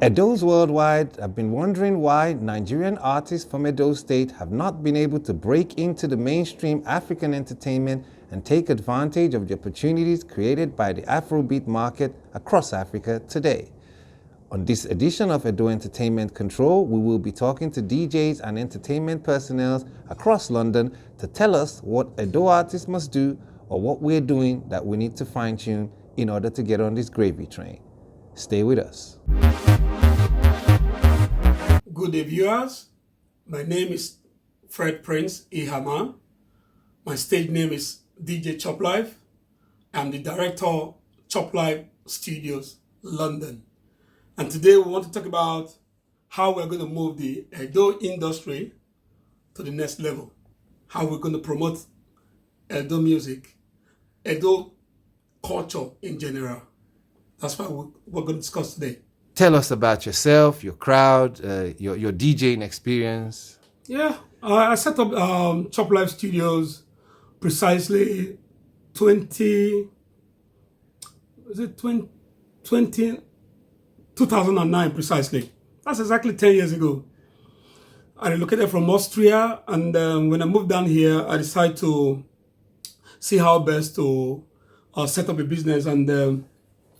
Edos worldwide have been wondering why Nigerian artists from Edo State have not been able to break into the mainstream African entertainment and take advantage of the opportunities created by the Afrobeat market across Africa today. On this edition of Edo Entertainment Control, we will be talking to DJs and entertainment personnel across London to tell us what Edo artists must do or what we're doing that we need to fine-tune in order to get on this gravy train. Stay with us. Good day, viewers. My name is Fred Prince Ihama. My stage name is DJ Choplife. I'm the director of Choplife Studios, London. And today we want to talk about how we're going to move the Edo industry to the next level. How we're going to promote Edo music, Edo culture in general. That's what we're going to discuss today. Tell us about yourself, your crowd, your DJing experience. Yeah, I set up Choplife Studios precisely 2009 precisely. That's exactly 10 years ago. I relocated from Austria, and when I moved down here, I decided to see how best to set up a business, and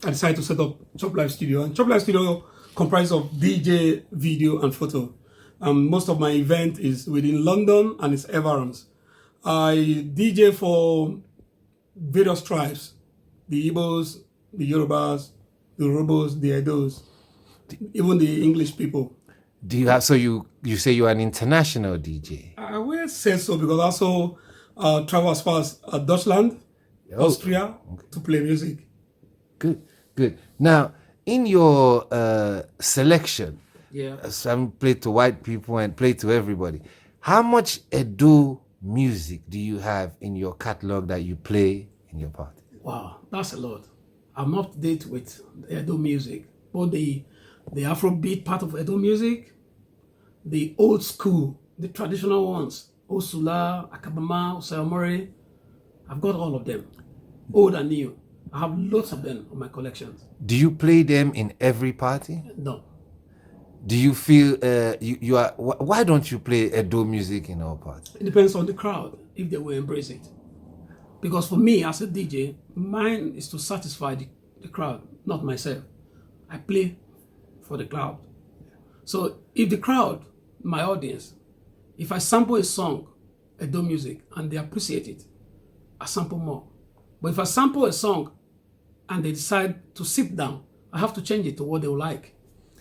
I decided to set up Choplife Studio. And Choplife Studio comprises of DJ, video, and photo. Most of my event is within London and its environs. I DJ for various tribes: the Igbos, the Yorubas, the Urhobos, the Edos, even the English people. Do you have, so you say you're an international DJ? I will say so because I also travel as far as Deutschland, Austria, to play music. Good. Now, in your selection, some play to white people and play to everybody. How much Edo music do you have in your catalog that you play in your party? Wow, that's a lot. I'm up to date with Edo music, both the Afrobeat part of Edo music, the old school, the traditional ones, Osula, Akabama, Osayomori. I've got all of them, old and new. I have lots of them on my collections. Do you play them in every party? No. Do you feel you are? Why don't you play Edo music in all parties? It depends on the crowd if they will embrace it. Because for me as a DJ, mine is to satisfy the crowd, not myself. I play for the crowd. So if the crowd, my audience, if I sample a song, Edo music, and they appreciate it, I sample more. But if I sample a song and they decide to sit down, I have to change it to what they will like.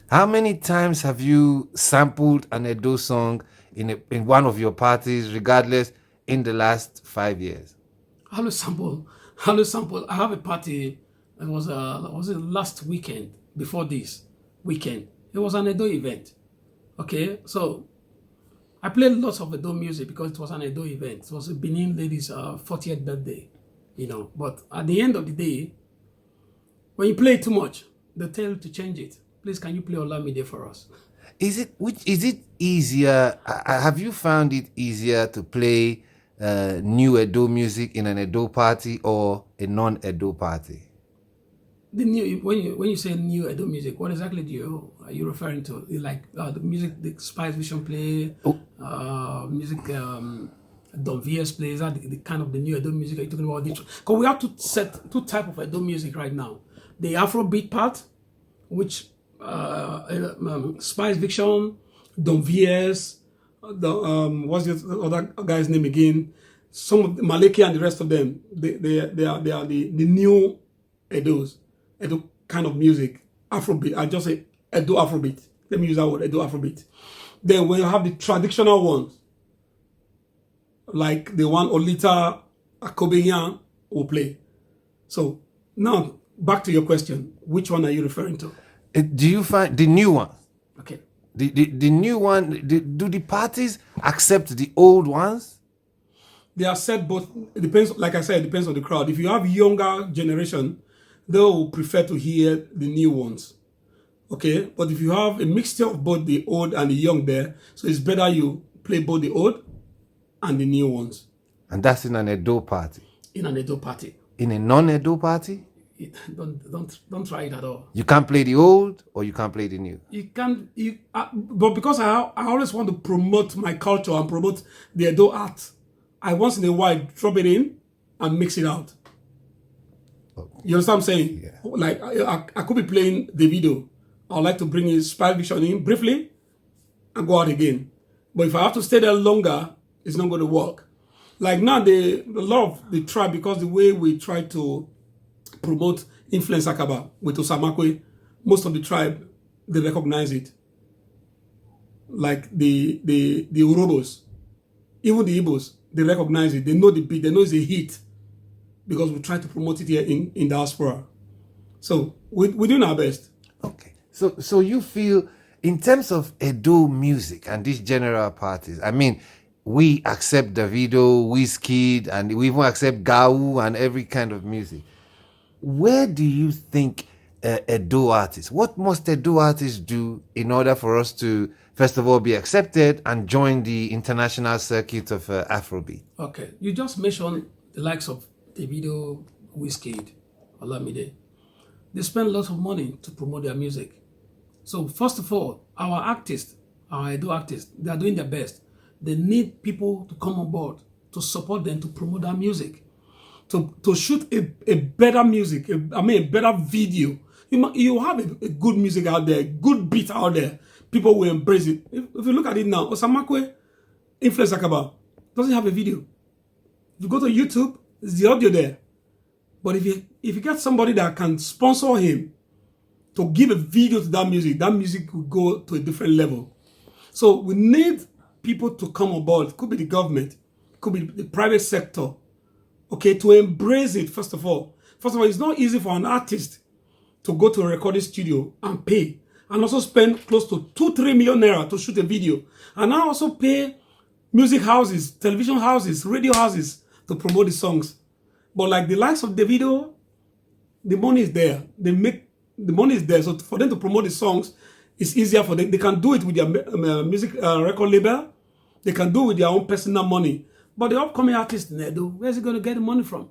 How many times have you sampled an Edo song in one of your parties, regardless, in the last 5 years? I always sample. I have a party. It was last weekend. Before this weekend, it was an Edo event. Okay, so I played lots of Edo music because it was an Edo event. It was a Benin lady's 40th birthday, But at the end of the day, when you play too much, they tell you to change it. Please, can you play Olamide for us? Is it easier? Have you found it easier to play new Edo music in an Edo party or a non-Edo party? The new, when you say new Edo music, what exactly are you referring to? Like the music the Spice Vision play, music Don VS plays, that the kind of the new Edo music are you talking about? Because we have to set two types of Edo music right now. The Afrobeat part, which Spice Vision, Don VS, what's the other guy's name again? Some of the Maliki and the rest of them, they are the new Edos. Edo kind of music, Afrobeat. I just say Edo Afrobeat. Let me use that word, Edo Afrobeat. Then when you have the traditional ones, like the one Olita Akobeyan will play. So now back to your question, which one are you referring to? Do you find the new one? Okay. The new one, do the parties accept the old ones? They accept both. It depends, like I said, it depends on the crowd. If you have younger generation, they will prefer to hear the new ones. Okay? But if you have a mixture of both the old and the young there, so it's better you play both the old and the new ones. And that's in an Edo party? In an Edo party. In a non-Edo party? Don't try it at all. You can't play the old or you can't play the new. You can't. But because I always want to promote my culture and promote the Edo art, I once in a while drop it in and mix it out. You understand what I'm saying? Yeah. Like I could be playing the video. I would like to bring Inspired Vision in briefly and go out again. But if I have to stay there longer, it's not going to work. Like now, a lot of the tribe, because the way we try to promote Influence Akaba with Osamakwe, most of the tribe, they recognize it. Like the Urobos, even the Igbos, they recognize it. They know the beat. They know it's a hit because we try to promote it here in diaspora. So we're doing our best. Okay. So you feel, in terms of Edo music and these general parties, I mean, we accept Davido, Wizkid, and we even accept Gau and every kind of music. Where do you think Edo artists, what must Edo artists do in order for us to, first of all, be accepted and join the international circuit of Afrobeat? Okay, you just mentioned the likes of Davido, Wizkid, Olamide. They spend lots of money to promote their music. So first of all, our artists, our Edo artists, they are doing their best. They need people to come on board to support them to promote their music, to shoot a better music. A better video. You have a good music out there, good beat out there. People will embrace it. If you look at it now, Osamakwe, Influence Akaba, doesn't have a video. If you go to YouTube, there's the audio there. But if you get somebody that can sponsor him to give a video to that music will go to a different level. So we need people to come on board. It could be the government, it could be the private sector, okay, to embrace it. First of all, it's not easy for an artist to go to a recording studio and pay, and also spend close to 2-3 million naira to shoot a video, and now also pay music houses, television houses, radio houses to promote the songs. But like the likes of the video, the money is there. The money is there. So for them to promote the songs, it's easier for them. They can do it with their music record label. They can do it with their own personal money. But the upcoming artist in Edo, where's he going to get the money from?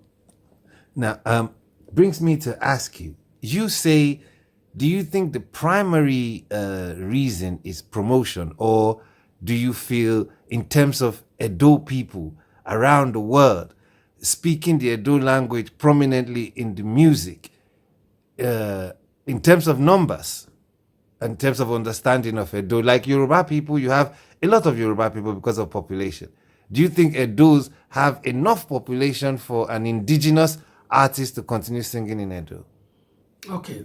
Now, brings me to ask you, you say, do you think the primary reason is promotion, or do you feel, in terms of Edo people around the world, speaking the Edo language prominently in the music, in terms of numbers, in terms of understanding of Edo, like Yoruba people, you have a lot of Yoruba people because of population. Do you think Edos have enough population for an indigenous artist to continue singing in Edo? Okay,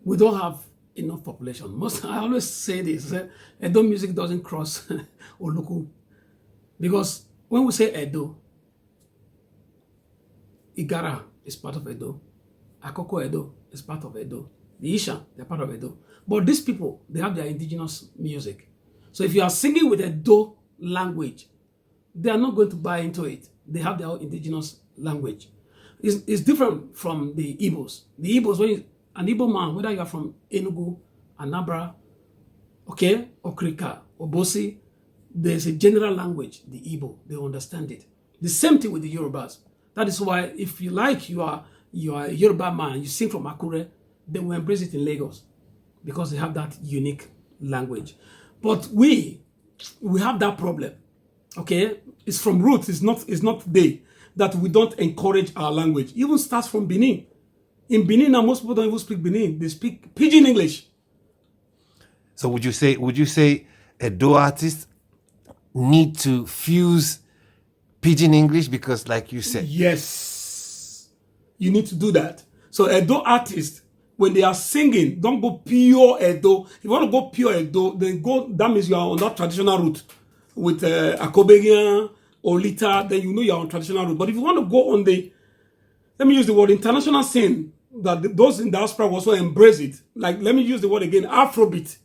we don't have enough population. I always say this, Edo music doesn't cross Oluku. Because when we say Edo, Igara is part of Edo. Akoko Edo is part of Edo. The Isha, they're part of Edo. But these people, they have their indigenous music. So if you are singing with Edo language, they are not going to buy into it. They have their own indigenous language. It's different from the Igbos. The Igbos, when an Igbo man, whether you are from Enugu, Anambra, okay, Okrika, Obosi, there's a general language, the Igbo, they understand it. The same thing with the Yorubas. That is why, if you like, you are a Yoruba man, you sing from Akure, they will embrace it in Lagos because they have that unique language. But we have that problem, okay? It's from roots, it's not they, that we don't encourage our language. It even starts from Benin. In Benin, now most people don't even speak Benin, they speak Pidgin English. So would you say Edo artists need to fuse Pidgin English? Because like you said, yes, you need to do that. So Edo artists, when they are singing, don't go pure Edo. If you want to go pure Edo, then go, that means you are on that traditional route with Akobegian, Olita, then you know you're on traditional route. But if you want to go on the, let me use the word international scene, that those in diaspora also embrace it. Like, let me use the word again, Afrobeat,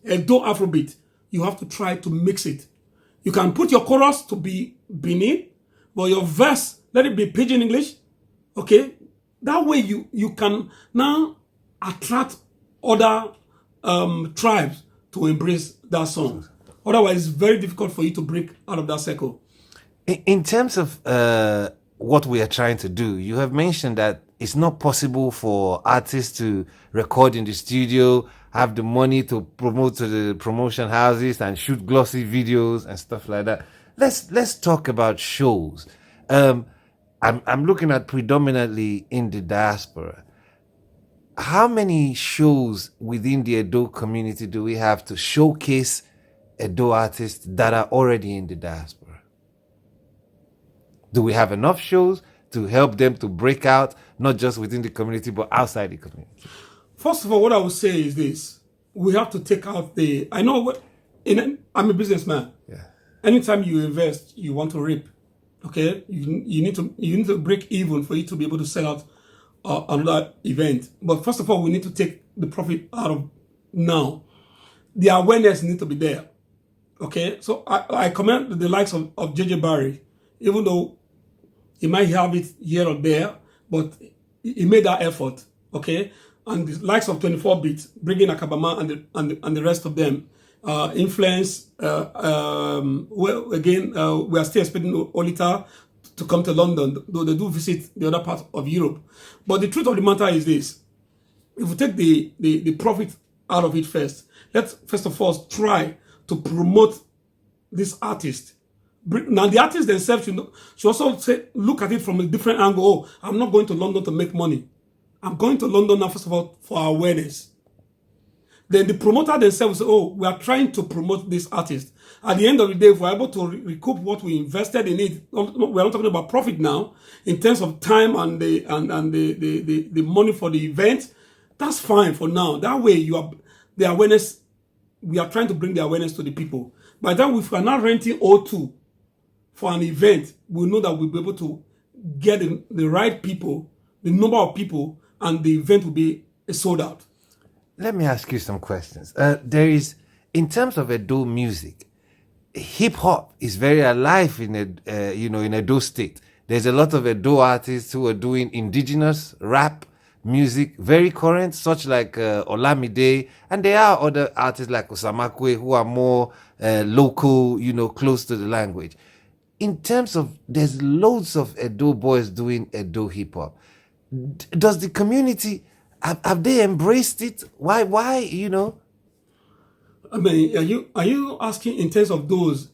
Edo Afrobeat. You have to try to mix it. You can put your chorus to be Benin, but your verse, let it be Pidgin English, okay? That way you can now attract other tribes to embrace that song. Otherwise, it's very difficult for you to break out of that circle. In terms of what we are trying to do, you have mentioned that it's not possible for artists to record in the studio, have the money to promote to the promotion houses and shoot glossy videos and stuff like that. Let's talk about shows. I'm looking at predominantly in the diaspora. How many shows within the Edo community do we have to showcase Edo artists that are already in the diaspora? Do we have enough shows to help them to break out, not just within the community, but outside the community? First of all, what I would say is this. We have to take out I'm a businessman. Yeah. Anytime you invest, you want to reap. Okay? You need to break even for you to be able to sell out another event. But first of all, we need to take the profit out of now. The awareness needs to be there. Okay? So I commend the likes of JJ Barry, even though he might have it here or there, but he made that effort. Okay? And the likes of 24-bit, bringing Akabama and the rest of them, influence. Well, again, we are still expecting Olita to come to London, though they do visit the other part of Europe. But the truth of the matter is this: if we take the profit out of it first, let's first of all try to promote this artist. Now, the artists themselves should also look at it from a different angle. Oh, I'm not going to London to make money. I'm going to London now, first of all, for awareness. Then the promoter themselves say, oh, we are trying to promote this artist. At the end of the day, if we're able to recoup what we invested in it, we're not talking about profit now, in terms of time and the money for the event, that's fine for now. That way, the awareness, we are trying to bring the awareness to the people. By that, if we are not renting O2 for an event, we know that we'll be able to get the right people, the number of people, and the event will be sold out. Let me ask you some questions. There is, in terms of Edo music, hip hop is very alive in Edo State. There's a lot of Edo artists who are doing indigenous rap music, very current, such like Olamide, and there are other artists like Osamakwe who are more local, close to the language. In terms of, there's loads of Edo boys doing Edo hip hop. Does the community, have they embraced it? Why? I mean, are you asking in terms of those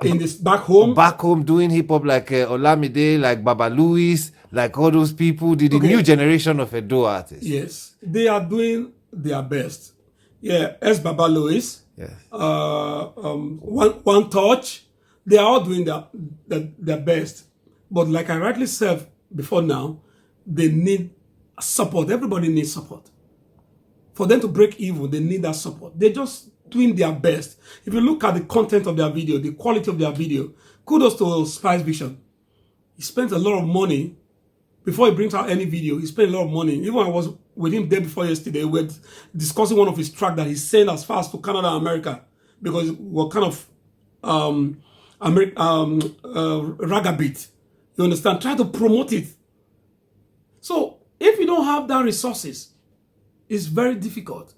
in this back home? Back home doing hip hop like Olamide, like Baba Louis, like all those people, the new generation of Edo artists. Yes, they are doing their best. Yeah, as Baba Louis, yes. One Touch, they are all doing their best. But like I rightly said before now, they need support. Everybody needs support. For them to break even, they need that support. They're just doing their best. If you look at the content of their video, the quality of their video, kudos to Spice Vision. He spent a lot of money before he brings out any video. He spent a lot of money. Even I was with him day before yesterday. We were discussing one of his tracks that he sent as far as to Canada and America, because we're kind of raga beat. You understand? Try to promote it. So if you don't have that resources, it's very difficult.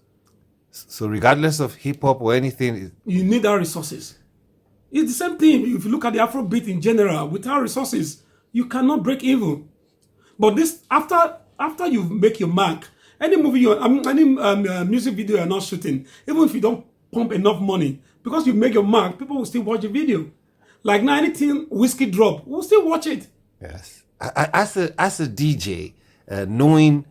So regardless of hip hop or anything, you need our resources. It's the same thing. If you look at the Afrobeat in general, without resources, you cannot break even. But this, after you make your mark, any movie, any music video you're not shooting, even if you don't pump enough money, because you make your mark, people will still watch the video. Like now, anything Whiskey drop, we'll still watch it. Yes. As a DJ, knowing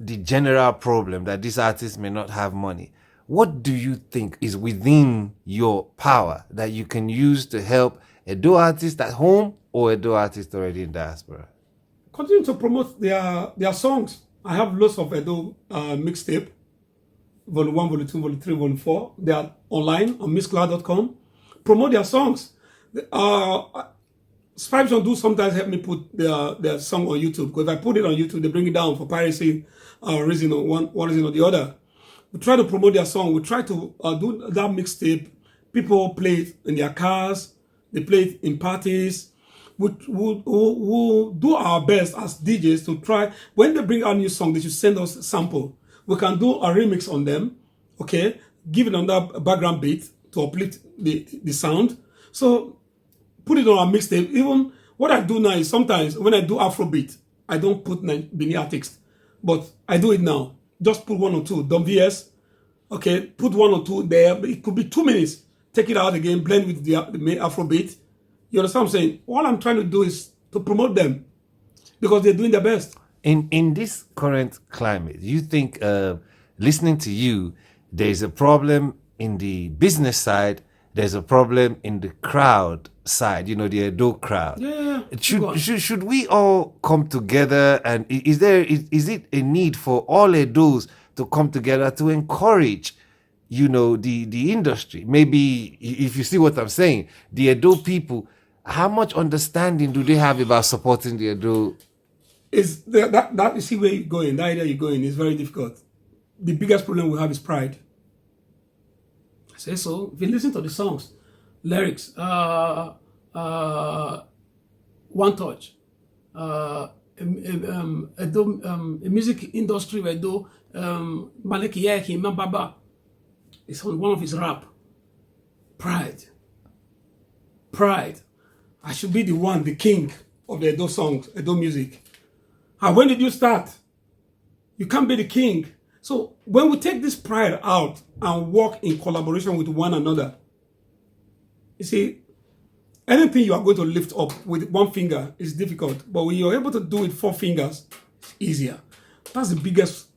the general problem that these artists may not have money, what do you think is within your power that you can use to help Edo artists at home or Edo artists already in diaspora? Continue to promote their songs. I have lots of Edo mixtape, Volume 1, Volume 2, Volume 3, Volume 4. They are online on mixcloud.com. Promote their songs. Scribes do sometimes help me put their song on YouTube, because if I put it on YouTube, they bring it down for piracy reason or one reason or the other. We try to promote their song. We try to do that mixtape. People play it in their cars. They play it in parties. We'll do our best as DJs to try. When they bring out new song, they should send us a sample. We can do a remix on them, okay? Give it on that background beat to uplift the sound. So put it on our mixtape. Even what I do now is sometimes when I do Afrobeat, I don't put Benin artists, but I do it now. Just put 1 or 2. Don VS, okay, put 1 or 2 there. It could be 2 minutes. Take it out again, blend with the Afrobeat. You understand what I'm saying? All I'm trying to do is to promote them because they're doing their best. In this current climate, you think listening to you, there's a problem in the business side, there's a problem in the crowd side, you know, the Edo crowd. Yeah. Should we all come together, and is it a need for all Edos to come together to encourage, you know, the industry? Maybe, if you see what I'm saying, the Edo people, how much understanding do they have about supporting the Edo? Is that you see where you're going, that area you're going is very difficult. The biggest problem we have is pride. I say so. If you listen to the songs, lyrics, One Touch, a music industry where do Maliki Yeki Mababa is on one of his rap. Pride. I should be the one, the king of the Edo songs, Edo music. And when did you start? You can't be the king. So when we take this pride out and work in collaboration with one another, you see, anything you are going to lift up with 1 finger is difficult. But when you're able to do it 4 fingers, it's easier. That's the biggest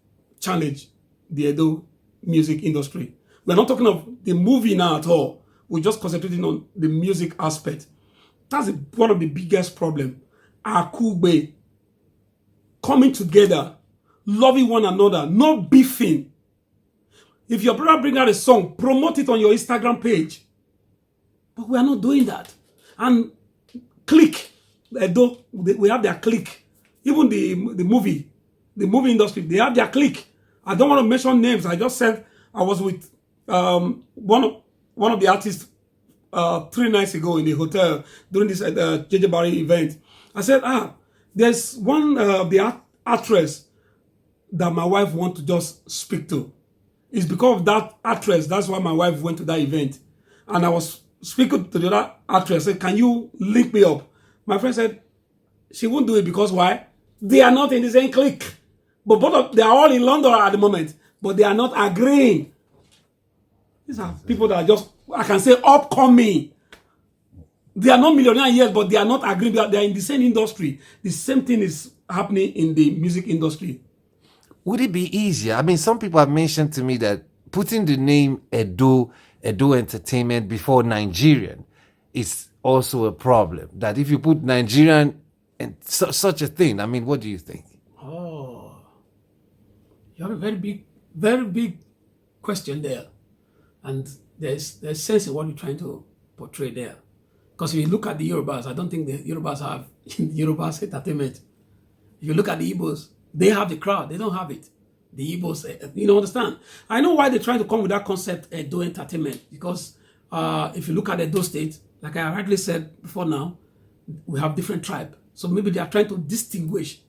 challenge, the Edo music industry. We're not talking of the movie now at all. We're just concentrating on the music aspect. That's one of the biggest problems. Akugbe. Coming together, loving one another, not beefing. If your brother bring out a song, promote it on your Instagram page. But we are not doing that. And click. We have their click. Even the movie industry, they have their click. I don't want to mention names. I just said I was with one of the artists 3 nights ago in the hotel during this JJ Barry event. I said, there's one of the actress that my wife wants to just speak to. It's because of that actress. That's why my wife went to that event. And I was speaking to the other actress. I said, can you link me up? My friend said, she won't do it because why? They are not in the same clique. But they are all in London at the moment. But they are not agreeing. These are people that are just, I can say, upcoming. They are not millionaires yet, but they are not agreeing. They are in the same industry. The same thing is happening in the music industry. Would it be easier? I mean, some people have mentioned to me that putting the name Edo Entertainment before Nigerian is also a problem. That if you put Nigerian and such a thing, I mean, what do you think? Oh, you have a very big question there. And there's sense in what you're trying to portray there. Because if you look at the Yorubas, I don't think the Yorubas have Yorubas entertainment. If you look at the Igbos, they have the crowd. They don't have it. The Igbos, you know, understand? I know why they're trying to come with that concept, Edo Entertainment. Because if you look at Edo State, like I rightly said before now, we have different tribes. So maybe they are trying to distinguish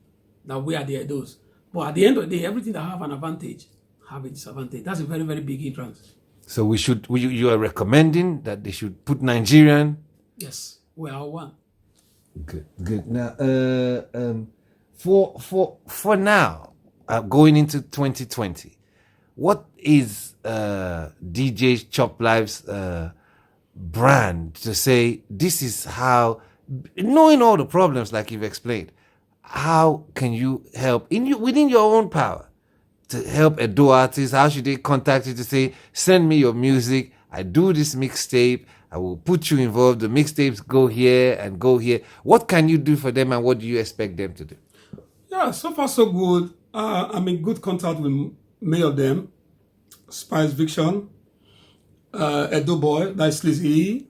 that we are the Edos. But at the end of the day, everything that have an advantage have a disadvantage. That's a very, very big hindrance. So you are recommending that they should put Nigerian? Yes, we are one. Good. Now, for now, going into 2020, what is DJ Choplife's brand to say this is how, knowing all the problems like you've explained, how can you help within your own power to help Edo artists? How should they contact you to say, send me your music, I do this mixtape, I will put you involved, the mixtapes go here and go here. What can you do for them and what do you expect them to do? Yeah, so far so good. I'm in good contact with many of them. Spice Fiction, Edo Boy, that's Slizzy,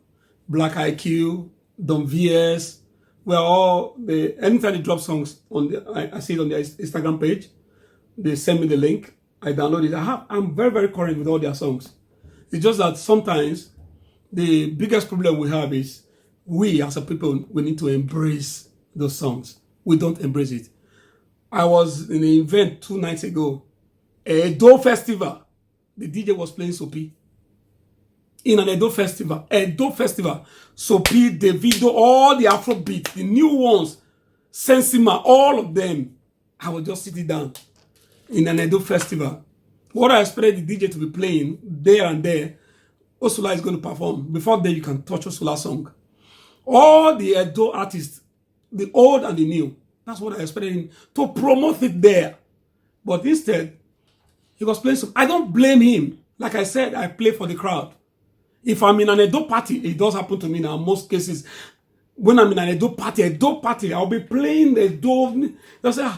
Black IQ, Don VS. We're all, anytime they drop songs, I see it on their Instagram page. They send me the link. I download it. I'm very, very current with all their songs. It's just that sometimes the biggest problem we have is we as a people, we need to embrace those songs. We don't embrace it. I was in an event 2 nights ago, a Edo festival. The DJ was playing Sopi. In an Edo festival. Sopi, Davido, all the Afrobeat, the new ones. Sensima, all of them. I was just sitting down in an Edo festival. What I expected the DJ to be playing there and there, Osula is going to perform. Before then, you can touch Osula's song. All the Edo artists, the old and the new, that's what I expected him to promote it there. But instead, he was playing some. I don't blame him. Like I said, I play for the crowd. If I'm in an Edo party, it does happen to me now. In most cases, when I'm in an Edo party, I'll be playing the Edo. They'll say,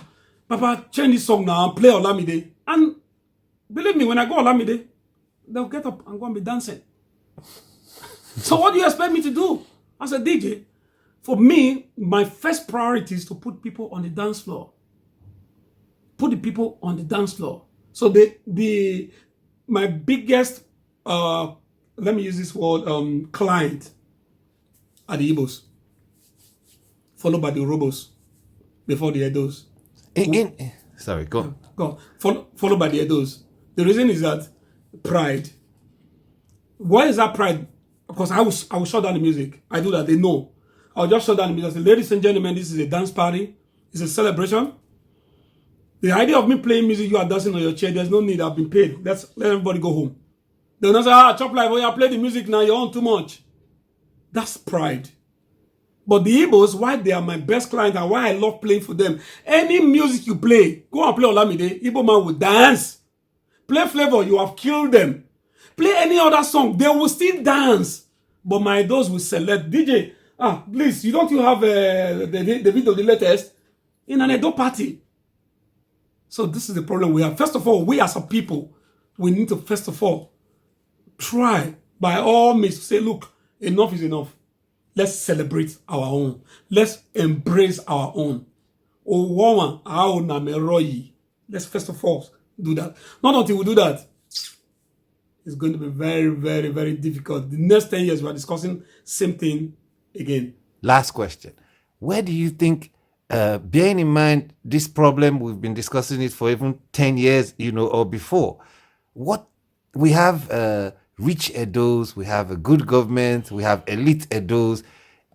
Papa, change this song now and play Olamide. And believe me, when I go Olamide, they'll get up and go and be dancing. So what do you expect me to do as a DJ? For me, my first priority is to put people on the dance floor. Put the people on the dance floor. So my biggest, let me use this word, client are the Igbos, followed by the Urhobos, before the Edos. Sorry, go. Followed by the Edos. The reason is that pride. Why is that pride? Because I will shut down the music. I do that. They know. I'll just shut down the music. I say, ladies and gentlemen, this is a dance party. It's a celebration. The idea of me playing music, you are dancing on your chair, there's no need. I've been paid. Let everybody go home. They'll not say, Choplife, oh, you play the music now, you're on too much. That's pride. But the Igbos, why they are my best client and why I love playing for them, any music you play, go and play Olamide, Igbo man will dance. Play Flavor, you have killed them. Play any other song, they will still dance. But my those will select, DJ, please, you have the video, the latest, in an Edo party. So this is the problem we have. First of all, we as a people, we need to first of all try by all means to say, look, enough is enough. Let's celebrate our own. Let's embrace our own. Let's first of all do that. Not until we do that, it's going to be very, very, very difficult. The next 10 years, we are discussing same thing again. Last question. Where do you think, bearing in mind this problem, we've been discussing it for even 10 years, or before, what we have rich Edos, we have a good government, we have elite Edos.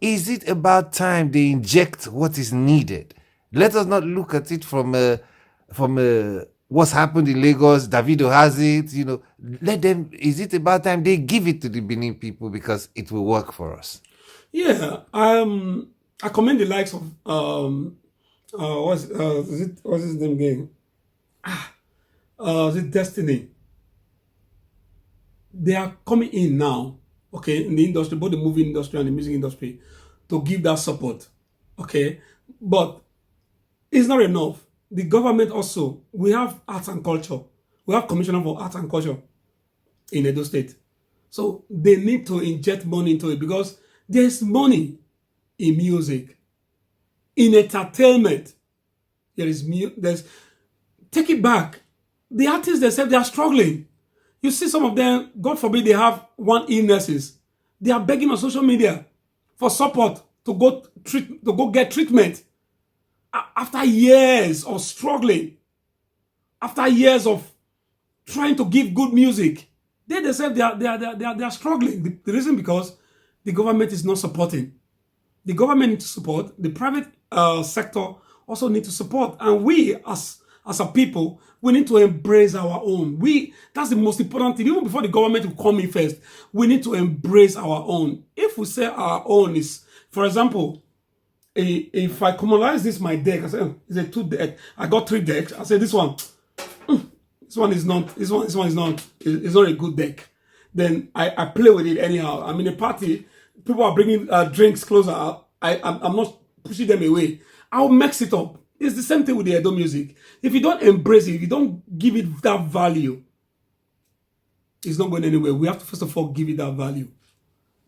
Is it about time they inject what is needed? Let us not look at it from what's happened in Lagos. Davido has it, let them. Is it about time they give it to the Benin people because it will work for us? Yeah, I commend the likes of what's his name again? Is it Destiny? They are coming in now, okay, in the industry, both the movie industry and the music industry, to give that support, okay? But it's not enough. The government also, we have arts and culture. We have Commissioner for Arts and Culture in Edo State. So they need to inject money into it because there's money in music, in entertainment. There's take it back. The artists themselves, they are struggling. You see some of them, God forbid, they have one illnesses. They are begging on social media for support to go get treatment. After years of struggling, after years of trying to give good music, they themselves, they are struggling. The reason because the government is not supporting. The government needs to support. The private sector also need to support. And we, as a people, we need to embrace our own. That's the most important thing. Even before the government will come in first, we need to embrace our own. If we say our own is, for example, if I communalize this my deck, I say, it's a 2 deck. I got 3 decks. I say this one is not a good deck. Then I play with it anyhow. I'm in a party, people are bringing drinks closer. I'm not pushing them away. I'll mix it up. It's the same thing with the Edo music. If you don't embrace it, if you don't give it that value, it's not going anywhere. We have to first of all give it that value.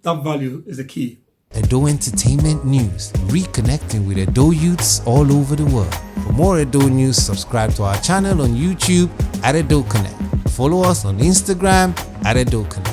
That value is the key. Edo Entertainment News, reconnecting with Edo youths all over the world. For more Edo news, subscribe to our channel on YouTube at Edo Connect. Follow us on Instagram at Edo Connect.